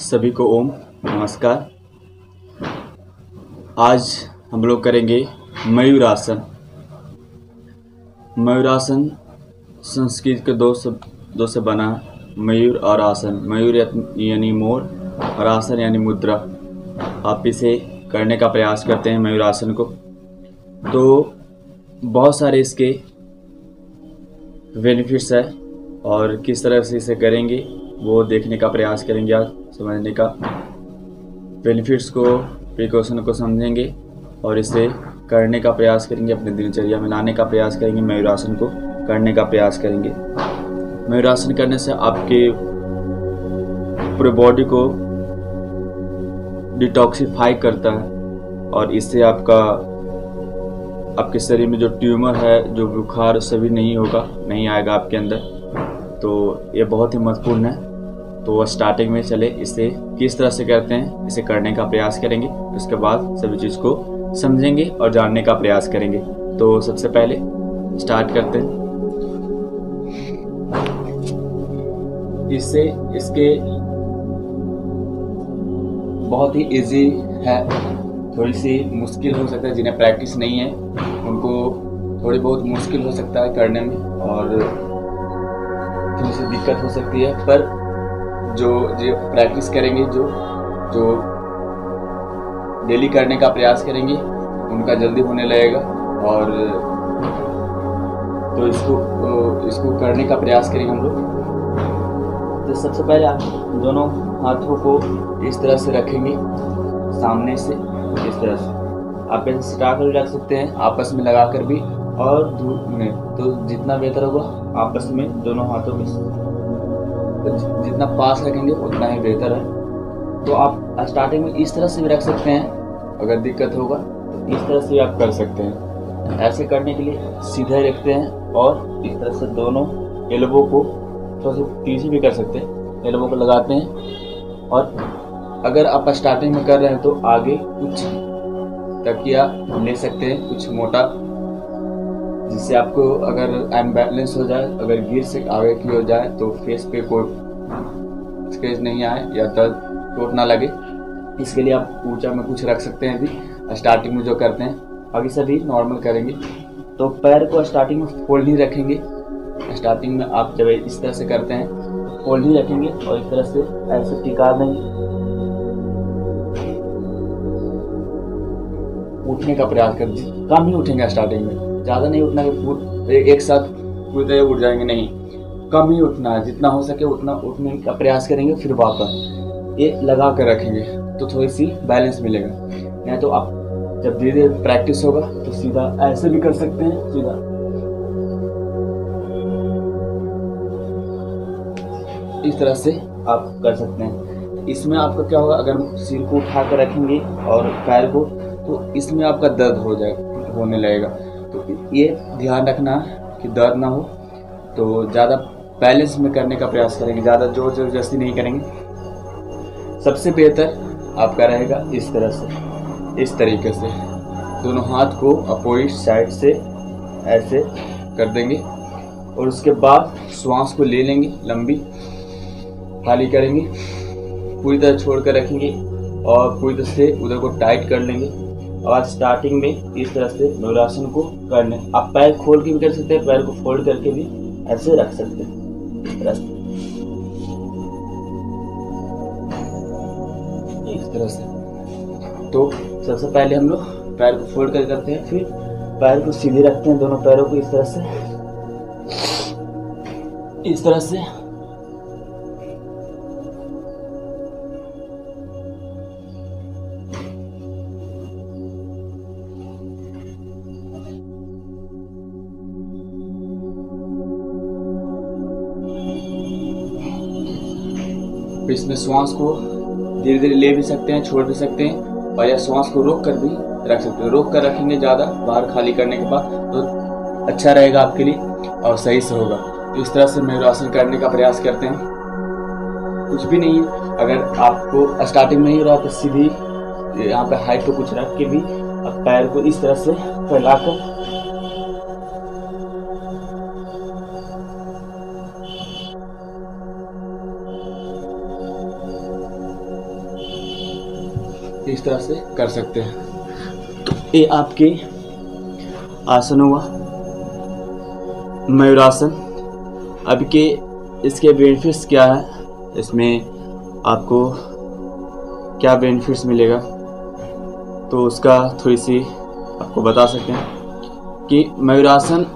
सभी को ओम नमस्कार। आज हम लोग करेंगे मयूरासन। मयूरासन संस्कृत के दो से बना है, मयूर और आसन। मयूर यानी मोर और आसन यानी मुद्रा। आप इसे करने का प्रयास करते हैं मयूरासन को, तो बहुत सारे इसके बेनिफिट्स है और किस तरह से इसे करेंगे वो देखने का प्रयास करेंगे। आज समझने का, बेनिफिट्स को, प्रिकॉशन को समझेंगे और इसे करने का प्रयास करेंगे, अपने दिनचर्या में लाने का प्रयास करेंगे। मयूरासन को करने का प्रयास करेंगे। मयूरासन करने से आपके पूरे बॉडी को डिटॉक्सिफाई करता है और इससे आपके शरीर में जो ट्यूमर है, जो बुखार, सभी नहीं आएगा आपके अंदर। तो ये बहुत ही महत्वपूर्ण है। तो स्टार्टिंग में चले इसे किस तरह से करते हैं, इसे करने का प्रयास करेंगे। उसके बाद सभी चीज़ को समझेंगे और जानने का प्रयास करेंगे। तो सबसे पहले स्टार्ट करते हैं। इसके बहुत ही इजी है, थोड़ी सी मुश्किल हो सकता है। जिन्हें प्रैक्टिस नहीं है उनको थोड़ी बहुत मुश्किल हो सकता है करने में और थोड़ी सी दिक्कत हो सकती है, पर जो प्रैक्टिस करेंगे, जो डेली करने का प्रयास करेंगे, उनका जल्दी होने लगेगा। और तो इसको करने का प्रयास करेंगे हम लोग। तो सबसे पहले आप दोनों हाथों को इस तरह से रखेंगे, सामने से इस तरह से। आप ऐसे सटा कर रख सकते हैं, आपस में लगा कर भी, और दूर में। तो जितना बेहतर होगा, आपस में दोनों हाथों में जितना पास रखेंगे उतना ही बेहतर है। तो आप स्टार्टिंग में इस तरह से भी रख सकते हैं। अगर दिक्कत होगा तो इस तरह से आप कर सकते हैं। ऐसे करने के लिए सीधे रखते हैं और इस तरह से दोनों एल्बो को थोड़ा सा पीछे भी कर सकते हैं, एल्बो को लगाते हैं। और अगर आप स्टार्टिंग में कर रहे हैं तो आगे कुछ तकिया ले सकते हैं, कुछ मोटा, जिससे आपको अगर अनबैलेंस हो जाए, अगर गिर से आगे की हो जाए तो फेस पे कोई स्क्रैच नहीं आए या दर्द चोट ना लगे। इसके लिए आप ऊंचा में कुछ रख सकते हैं। अभी स्टार्टिंग में जो करते हैं, बाकी सभी नॉर्मल करेंगे। तो पैर को स्टार्टिंग में फोल्ड ही रखेंगे। स्टार्टिंग में आप जब इस तरह से करते हैं तो फोल्ड ही रखेंगे और इस तरह से ऐसे टिका देंगे। उठने का प्रयास कर, कम ही उठेंगे स्टार्टिंग में, ज़्यादा नहीं उठना कि एक साथ पूरे उठ जाएंगे, नहीं, कम ही उठना है। जितना हो सके उतना उठने का प्रयास करेंगे। फिर वापस ये लगा कर रखेंगे तो थोड़ी सी बैलेंस मिलेगा। नहीं तो आप जब धीरे धीरे प्रैक्टिस होगा तो सीधा ऐसे भी कर सकते हैं, सीधा इस तरह से आप कर सकते हैं। इसमें आपका क्या होगा, अगर सिर को उठा कर रखेंगे और पैर को, तो इसमें आपका दर्द होने लगेगा। तो ये ध्यान रखना कि दर्द ना हो। तो ज़्यादा बैलेंस में करने का प्रयास करेंगे, ज़्यादा जोर जबरदस्ती नहीं करेंगे। सबसे बेहतर आपका रहेगा इस तरह से, इस तरीके से दोनों हाथ को अपोजिट साइड से ऐसे कर देंगे और उसके बाद श्वास को ले लेंगे, लंबी खाली करेंगे, पूरी तरह छोड़ कर रखेंगे और पूरी तरह से उधर को टाइट कर लेंगे। और स्टार्टिंग में इस तरह से मयूरासन को करने, आप पैर खोल के भी कर सकते हैं, पैर को फोल्ड करके भी ऐसे रख सकते हैं, इस तरह से। तो सबसे पहले हम लोग पैर को फोल्ड कर करते हैं, फिर पैर को सीधे रखते हैं, दोनों पैरों को इस तरह से, इस तरह से। इसमें श्वास को धीरे धीरे ले भी सकते हैं, छोड़ भी सकते हैं, और या श्वास को रोक कर भी रख सकते हैं। रोक कर रखेंगे ज़्यादा, बाहर खाली करने के बाद, तो अच्छा रहेगा आपके लिए और सही से होगा। तो इस तरह से मयूरासन करने का प्रयास करते हैं। कुछ भी नहीं है, अगर आपको स्टार्टिंग में ही रहा तो सीधी यहाँ पे हाइट को कुछ रख के भी आप पैर को इस तरह से फैलाकर इस तरह से कर सकते हैं। तो ये आपके आसन हुआ मयूरासन। अब के इसके बेनिफिट्स क्या है, इसमें आपको क्या बेनिफिट्स मिलेगा, तो उसका थोड़ी सी आपको बता सकते हैं कि मयूरासन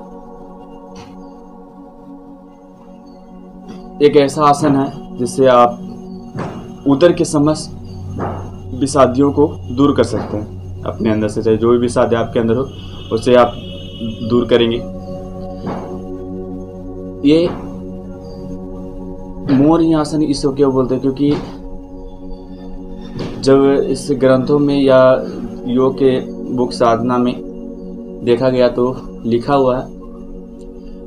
एक ऐसा आसन है जिससे आप उदर के समस्त विषादियों को दूर कर सकते हैं अपने अंदर से, चाहे जो भी विषाद आपके अंदर हो उसे आप दूर करेंगे। ये मोर आसन इसको क्यों बोलते हैं, क्योंकि जब इस ग्रंथों में या योग के बुक साधना में देखा गया तो लिखा हुआ है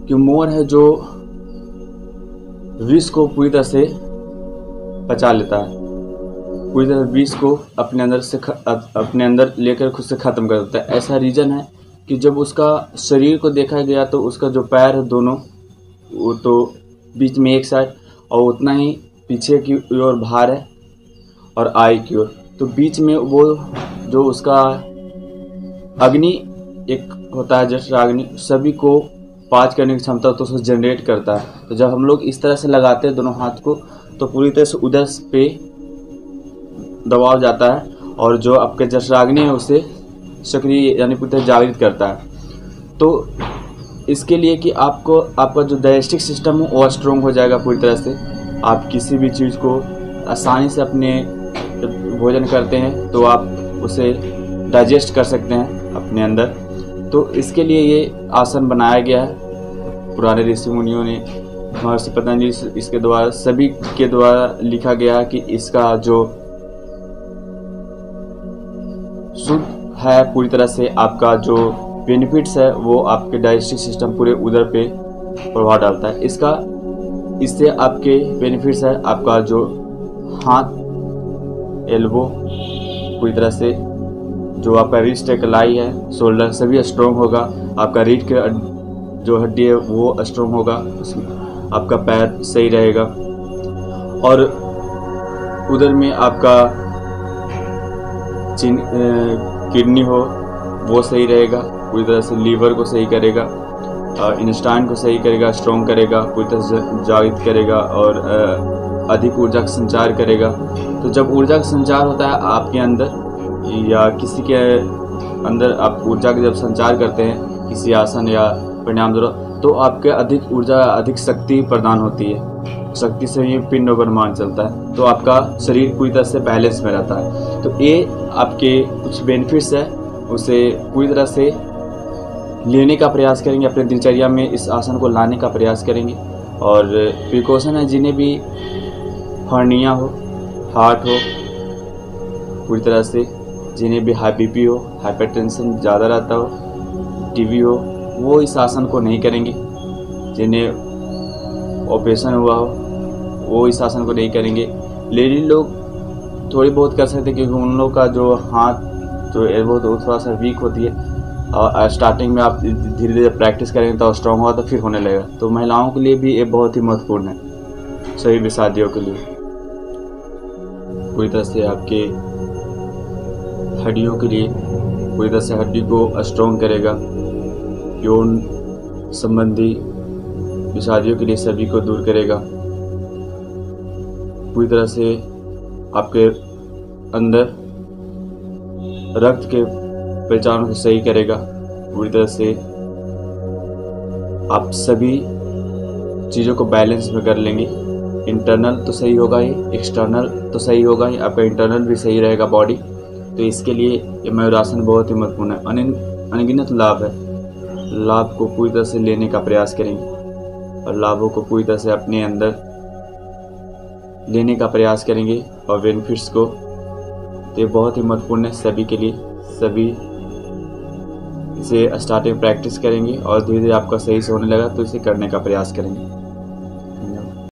कि मोर है जो विष को पूरी तरह से पचा लेता है, पूरी तरह विष को अपने अंदर लेकर खुद से ख़त्म कर देता है। ऐसा रीज़न है कि जब उसका शरीर को देखा गया तो उसका जो पैर है दोनों, वो तो बीच में एक साइड और उतना ही पीछे की ओर भार है और आई की ओर, तो बीच में वो जो उसका अग्नि एक होता है जठराग्नि, सभी को पाच करने की क्षमता तो उसको जनरेट करता है। तो जब हम लोग इस तरह से लगाते हैं दोनों हाथ को तो पूरी तरह से उधर पे दबाव जाता है और जो आपके जठराग्नि है उसे सक्रिय यानी पूरी तरह जागृत करता है। तो इसके लिए कि आपका जो डाइजेस्टिव सिस्टम है वो स्ट्रॉन्ग हो जाएगा पूरी तरह से। आप किसी भी चीज़ को आसानी से अपने भोजन करते हैं तो आप उसे डाइजेस्ट कर सकते हैं अपने अंदर। तो इसके लिए ये आसन बनाया गया है। पुराने ऋषि मुनियों ने, महर्षि पतंजलि इसके द्वारा सभी के द्वारा लिखा गया है कि इसका जो शुद्ध है पूरी तरह से आपका जो बेनिफिट्स है वो आपके डाइजेस्टिव सिस्टम पूरे उदर पे प्रभाव डालता है। इससे आपके बेनिफिट्स है आपका जो हाथ, एल्बो, पूरी तरह से जो आपका रिस्ट है, कलाई है, शोल्डर सभी स्ट्रॉन्ग होगा। आपका रीढ़ के जो हड्डी है वो स्ट्रॉन्ग होगा, आपका पैर सही रहेगा और उधर में आपका किडनी हो वो सही रहेगा, पूरी तरह से लीवर को सही करेगा, इंटेस्टाइन को सही करेगा, स्ट्रॉन्ग करेगा, पूरी तरह से जागृत करेगा और अधिक ऊर्जा का संचार करेगा। तो जब ऊर्जा का संचार होता है आपके अंदर या किसी के अंदर, आप ऊर्जा का जब संचार करते हैं किसी आसन या प्राणायाम द्वारा, तो आपके अधिक ऊर्जा, अधिक शक्ति प्रदान होती है। शक्ति से ही पिंड और ब्रह्मांड चलता है, तो आपका शरीर पूरी तरह से बैलेंस में रहता है। तो ये आपके कुछ बेनिफिट्स है, उसे पूरी तरह से लेने का प्रयास करेंगे, अपने दिनचर्या में इस आसन को लाने का प्रयास करेंगे। और प्रिकॉशन है, जिन्हें भी हर्निया हो, हार्ट हो, पूरी तरह से जिन्हें भी हाई बीपी हो, हाइपरटेंशन ज़्यादा रहता हो, टीबी हो, वो इस आसन को नहीं करेंगे। जिन्हें ऑपरेशन हुआ हो वो इस आसन को नहीं करेंगे। लेडी लोग थोड़ी बहुत कर सकते हैं क्योंकि उन लोग का जो हाथ, जो एल्बो तो थोड़ा सा वीक होती है और स्टार्टिंग में आप धीरे धीरे प्रैक्टिस करेंगे तो स्ट्रॉन्ग होगा तो फिर होने लगेगा। तो महिलाओं के लिए भी ये बहुत ही महत्वपूर्ण है, सभी विषादियों के लिए। पूरी तरह से आपके हड्डियों के लिए पूरी तरह से हड्डी को स्ट्रॉन्ग करेगा, यौन संबंधी विषादियों के लिए सभी को दूर करेगा, पूरी तरह से आपके अंदर रक्त के पहचान को सही करेगा, पूरी तरह से आप सभी चीज़ों को बैलेंस में कर लेंगे। इंटरनल तो सही होगा ही, एक्सटर्नल तो सही होगा ही, आपका इंटरनल भी सही रहेगा बॉडी। तो इसके लिए ये मयूरासन बहुत ही महत्वपूर्ण है। अनगिनत लाभ है, लाभ को पूरी तरह से लेने का प्रयास करेंगे और लाभों को पूरी तरह से अपने अंदर लेने का प्रयास करेंगे और बेनिफिट्स को। तो ये बहुत ही महत्वपूर्ण है सभी के लिए। सभी इसे स्टार्टिंग प्रैक्टिस करेंगे और धीरे धीरे आपका सही से होने लगा तो इसे करने का प्रयास करेंगे।